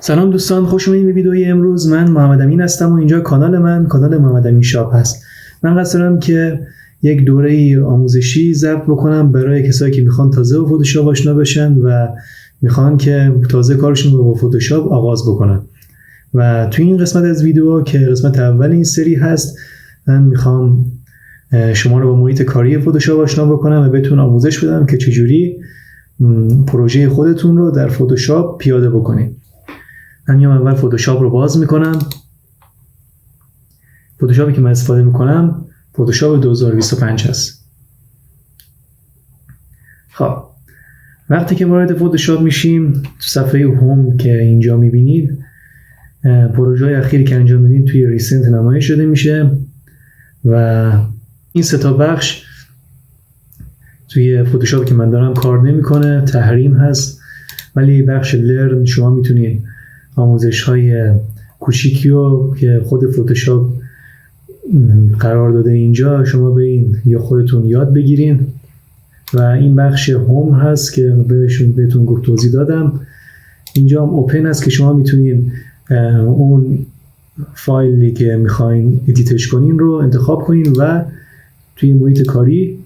سلام دوستان، خوش اومدید به ویدیوی امروز. من محمد امین هستم و اینجا کانال محمد امین شاپ هست. من قصد دارم که یک دوره آموزشی ضبط بکنم برای کسایی که میخوان تازه با فتوشاپ آشنا بشن و میخوان که تازه کارشون رو با فتوشاپ آغاز بکنن. و توی این قسمت از ویدیو که قسمت اول این سری هست، من میخوام شما رو با محیط کاری فتوشاپ آشنا بکنم و بهتون آموزش بدم که چجوری پروژه خودتون رو در فتوشاپ پیاده بکنید. من اول فتوشاپ رو باز میکنم. فتوشاپی که من استفاده میکنم فتوشاپ 2025 هست. خب وقتی که وارد فتوشاپ میشیم، تو صفحه هوم که اینجا میبینید پروژه اخیری که انجام دادیم توی ریسنت نمایش شده میشه و این سه تا بخش توی فتوشاپ که من دارم کار نمیکنه، تحریم هست. ولی بخش لرن شما میتونید آموزش های کوچیکی رو که خود فتوشاپ قرار داده اینجا شما برین یا خودتون یاد بگیرین. و این بخش هوم هست که بهتون توضیح دادم. اینجا هم اوپن هست که شما میتونین اون فایلی که میخواین ادیتش کنین رو انتخاب کنین و توی محیط کاری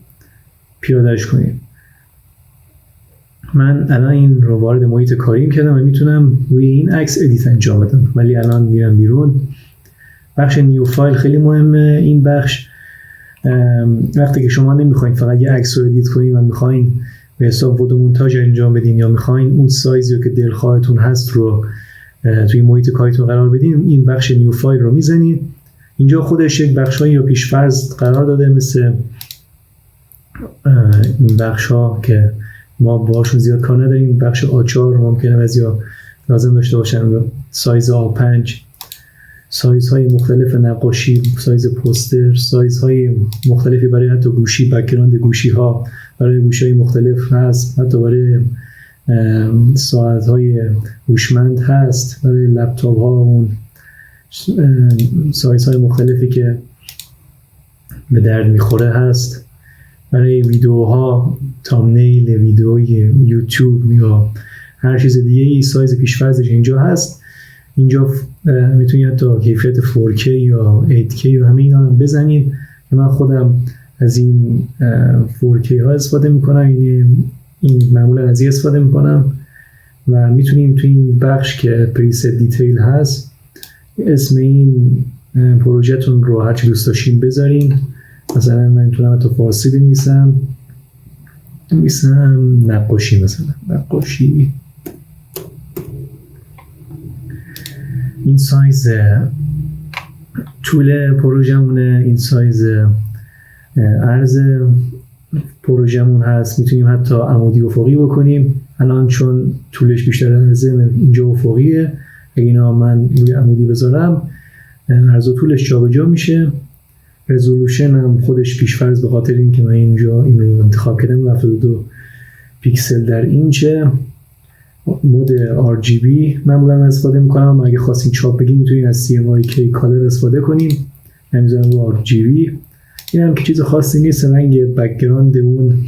پیادهش کنین. من الان این رو وارد محیط کاریم کردم و میتونم روی این عکس ادیت انجام بدم، ولی الان میرم بیرون. بخش نیو فایل خیلی مهمه. این بخش وقتی که شما نمیخواین فقط یه عکس رو ادیت کنین و میخواین به حساب فوتو مونتاژ انجام بدین یا میخواین اون سایزی رو که دلخواهتون هست رو توی محیط کاریتون قرار بدین، این بخش نیو فایل رو میزنید. اینجا خودش یک بخشایی یا پیش‌فرض قرار داده، مثل این بخش‌ها که ما باشون زیاد کار نداریم. بخش A4 ممکنه بعضیا لازم داشته باشن، سایز A5، سایزهای مختلف نقاشی، سایز پوستر، سایزهای مختلفی برای حتی گوشی، بک‌گراند گوشی ها برای گوشی‌های مختلف هست، حتی برای ساعت‌های هوشمند هست، برای لپتاپ ها اون سایزهای مختلفی که به درد میخوره هست. برای ویدیوها، تامنیل ویدیوی یوتیوب یا هر چیز دیگه ای سایز پیش‌فرضش اینجا هست. اینجا میتونید حتی کیفیت 4K یا 8K و همه اینا رو بزنید که من خودم از این 4K ها استفاده میکنم، یعنی این معمولا از این استفاده میکنم. و میتونیم توی این بخش که پریست دیتیل هست اسم این پروژهتون رو هرچی دوست داشتین بذارین. مثلا من میتونم حتی فارسی بنویسم نقاشی، مثلا نقاشی. این سایز طول پروژه‌مونه، این سایز عرض پروژه‌مون هست. میتونیم حتی عمودی افقی بکنیم. الان چون طولش بیشتر از اینجا افقیه، اگه اینا من روی عمودی بذارم عرض و طولش جابجا میشه. رزولوشن هم خودش پیش‌فرض به خاطر اینکه من اینجا این رو انتخاب کردم 72 پیکسل در اینچه. مود RGB معمولا استفاده میکنم. اگه خواستین چاپ بگیم میتونین از CMYK کالر استفاده کنیم. نمیذارم رو RGB. این هم که چیز خاصی نیست، رنگ بک‌گراند اون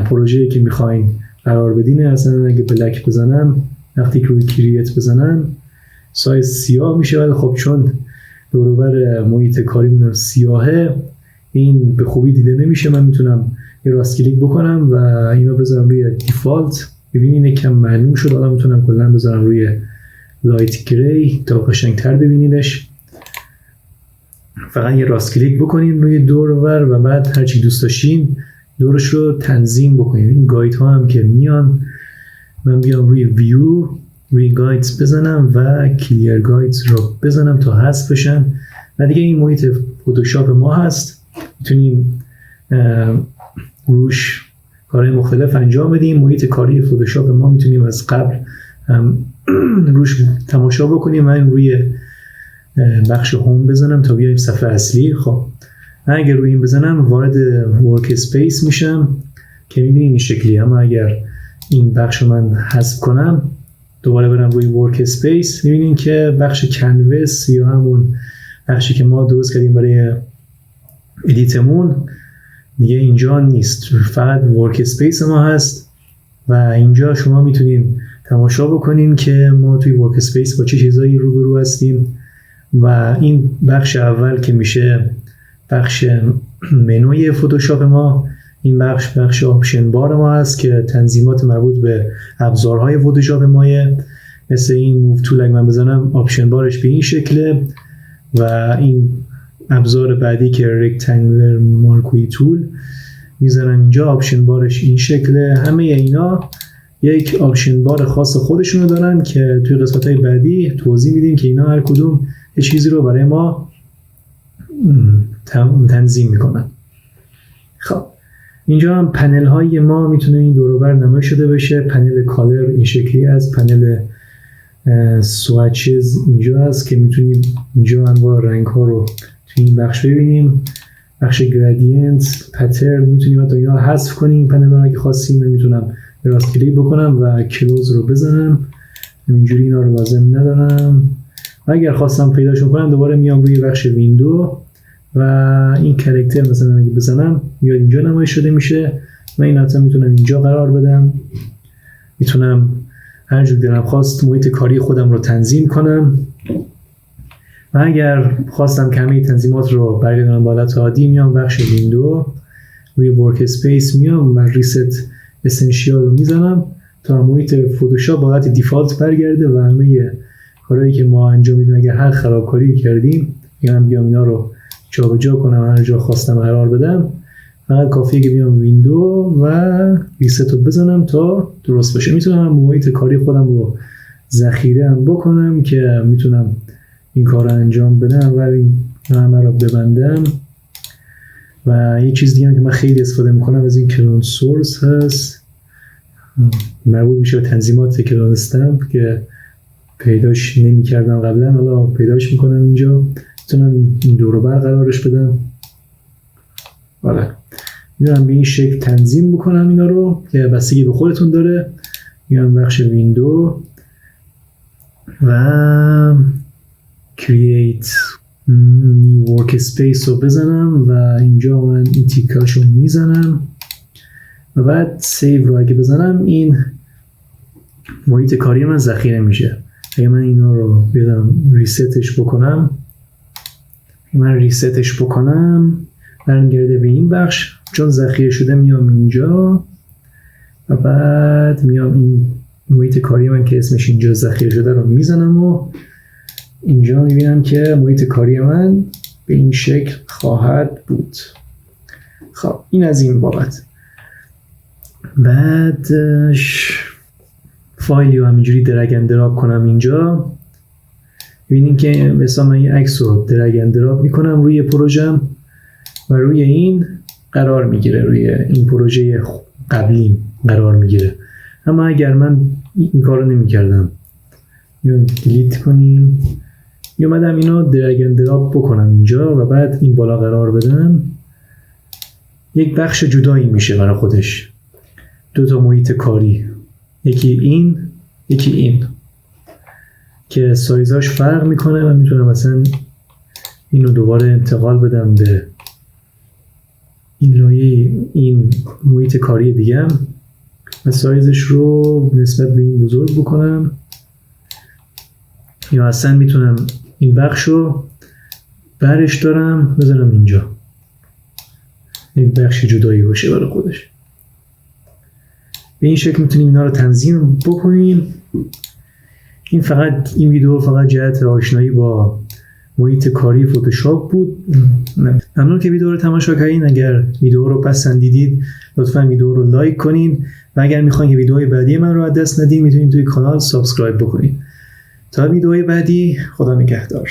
پروژه‌ای که میخواین قرار بدین. اصلا اگه بلک بزنم، وقتی که روی کریت بزنم سایز سیاه میشه، ولی خب چون دور و بر محیط کاریمون سیاهه این به خوبی دیده نمیشه. من میتونم یه راست کلیک بکنم و اینو بذارم روی دیفالت. ببینین یکم معلوم شد. حالا میتونم کلا بذارم روی لایت گری تا قشنگتر ببینینش. فقط یه راست کلیک بکنین روی دور و بر و بعد هرچی دوست داشتین دورش رو تنظیم بکنین. این گاید ها هم که میان، من بیام روی ویو، روی گایدز بزنم و کلیر گایدز رو بزنم تا حذف بشن. و دیگه این محیط فتوشاپ ما هست. میتونیم روش کارهای مختلف انجام بدیم. محیط کاری فتوشاپ ما میتونیم از قبل روش تماشا بکنیم. من روی بخش هوم بزنم تا بیایم صفحه اصلی. خب من اگر روی این بزنم وارد ورک اسپیس میشم که میبینیم این شکلی. اما اگر این بخش من حذف کنم دوباره برم روی ورک اسپیس، میبینیم که بخش کنوس یا همون بخشی که ما درست کردیم برای ادیتمون دیگه اینجا نیست، فقط ورک اسپیس ما هست. و اینجا شما میتونین تماشا بکنین که ما توی ورک اسپیس با چه چیزایی روبرو هستیم. و این بخش اول که میشه بخش منوی فتوشاپ ما، این بخش آپشن بار ما هست که تنظیمات مربوط به ابزارهای فتوشاپ مایه. مثل این موو تول اگه من بزنم آپشن بارش به این شکله و این ابزار بعدی که رکتنگولر مارکوی تول میذارم اینجا، آپشن بارش این شکله. همه اینا یک آپشن بار خاص خودشونو دارن که توی قسمت‌های بعدی توضیح میدیم که اینا هر کدوم یه چیزی رو برای ما تنظیم میکنن. خب اینجا هم پنل های ما میتونه این دور و بر نمایش شده بشه. پنل کالر این شکلی از پنل سوئچز اینجا هست که میتونیم اینجا انواع رنگ ها رو توی این بخش ببینیم. بخش گرادینت، پترن، میتونیم حتی اینا حذف کنیم. پنل ها رو اگه خواستیم من میتونم راست کلیک بکنم و کلوز رو بزنم، اینجوری اینا رو لازم ندارم. و اگر خواستم پیداشون کنم دوباره میام روی بخش ویندو و این کاراکتر مثلا اگه بزنم میاد اینجا نمایش شده میشه. و این حتی میتونم اینجا قرار بدم، میتونم هر جور دلم خواست محیط کاری خودم رو تنظیم کنم. و اگر خواستم کمی تنظیمات رو برگردونم به حالت عادی، میام بخش ویندو، روی ورک اسپیس میام و ریست اسنشیال رو میزنم تا محیط فتوشاپ به حالت دیفالت برگرده و همه کارهایی که ما انجام میدیم اگر هر خرابکاری کردیم بیام اینا رو جابجا کنم، هر جا خواستم قرار بدم. فقط کافیه که بیام ویندو و ریست رو بزنم تا درست بشه. میتونم محیط کاری خودم رو ذخیره هم بکنم که میتونم این کار رو انجام بدم و این همه رو ببندم. و یه چیز دیگه که من خیلی استفاده میکنم از این کلون سورس هست، مربوط میشه به تنظیمات کلون استمپ که پیداش نمی کردم قبلا، حالا پیداش میکنم اینجا. میتونم این دور و بر قرارش بدم، حالا میتونم به این شکل تنظیم بکنم اینا رو که بستگی به خودتون داره. میام بخش ویندو و create new workspace رو بزنم و اینجا من این تیکاشو میزنم و بعد سیو رو اگه بزنم این محیط کاری من ذخیره میشه. اگه من اینا رو بیادم ریستش بکنم برمیگرده به این بخش، چون ذخیره شده میام اینجا و بعد میام این محیط کاری من که اسمش اینجا ذخیره شده رو میزنم و اینجا میبینم که محیط کاری من به این شکل خواهد بود. خب این از این بابت. بعدش فایلی رو همینجوری درگ اند دراپ کنم اینجا. ببینیم که مثلا من این عکس رو درگ اند دراپ میکنم روی پروژم و روی این قرار میگیره، روی این پروژه قبلی قرار میگیره. اما اگر من این کار رو نمی کردم، دیلیت کنیم، اومدم اینو درگ اند دراپ بکنم اینجا و بعد این بالا قرار بدم، یک بخش جدایی میشه برای خودش. دو تا محیط کاری، یکی این که سایزاش فرق میکنه و میتونم مثلا اینو دوباره انتقال بدم به این لایه این محیط کاری دیگه و سایزش رو نسبت به این بزرگ بکنم، یا اصلا میتونم این بخش رو برش دارم بذارم اینجا، یک بخش جدایی باشه برای خودش. به این شکل میتونیم اینا رو تنظیم بکنیم. این ویدیو فقط جهت آشنایی با محیط کاری فتوشاپ بود. ممنون که ویدیو رو تماشا کردین. اگر ویدیو رو پسندیدید لطفاً ویدیو رو لایک کنین و اگر میخواین که ویدیوهای بعدی من رو از دست ندین میتونین توی کانال سابسکرایب بکنین. تا ویدیوهای بعدی، خدا نگهدار.